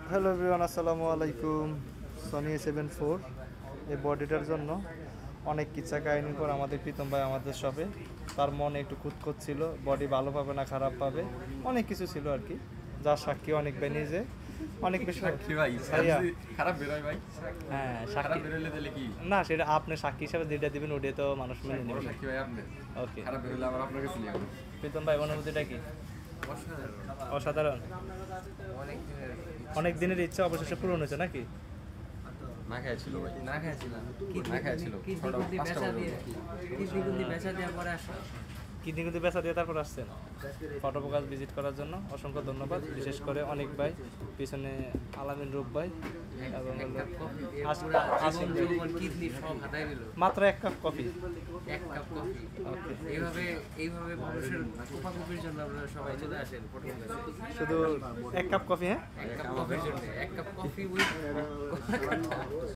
Hello everyone, আসসালামু আলাইকুম। Sony A74 এই বডিটার জন্য অনেক কিচ্ছা কাহিনীর পর আমাদের প্রীতম ভাই আমাদের শপে। তার মনে একটু খুঁতখুঁত ছিল, বডি ভালো পাবে না খারাপ পাবে, অনেক কিছু ছিল আর কি, যার সাক্ষী অনেক ভাই নিজে অনেক বেশি সাক্ষী ভাই ভাইয়া। খারাপ বেরোয় ভাই। হ্যাঁ খারাপ সাক্ষী বেরোলে তাহলে কি না, সেটা আপনি সাক্ষী হিসাবে যেটা দিবেন ওটা তো মানুষ মেনে বড় নেবে। সাক্ষী ভাই আপনি। ওকে খারাপ বেরোলে আবার আপনার কাছে নিয়ে আসবো। প্রীতম ভাই, অনুভূতিটা কি? অসাধারণ। অসাধারণ। অনেক দিনের অনেক দিনের ইচ্ছা অবশেষে পূরণ হয়েছে নাকি? না খাইছিল ভাই, না খাইছিলাম না খাইছিল কিডনি বেচা দিয়ে কিডনি বেচা দিয়ে পরে আসা। কিডনি কিন্তু বেচা দিয়ে তারপর আসছেন ফটোপোকাস ভিজিট করার জন্য। অসংখ্য ধন্যবাদ, বিশেষ করে অনেক ভাই, পিছনে আলামিন রূপ ভাই এবং এক কাপ কফি দিয়ে আস- পুরা আসিফ ভাই। জীবন কিডনি সব হাতায় নিল। মাত্র এক কাপ কফি। এক কাপ কফি। এইভাবে মানুষের কোপাকুপির জন্য আপনারা সবাই চলে আসেন প্রথম কাছে। শুধু এক কাপ কফি? হ্যাঁ, এক কাপ কফির জন্য এক কাপ কফি উইথ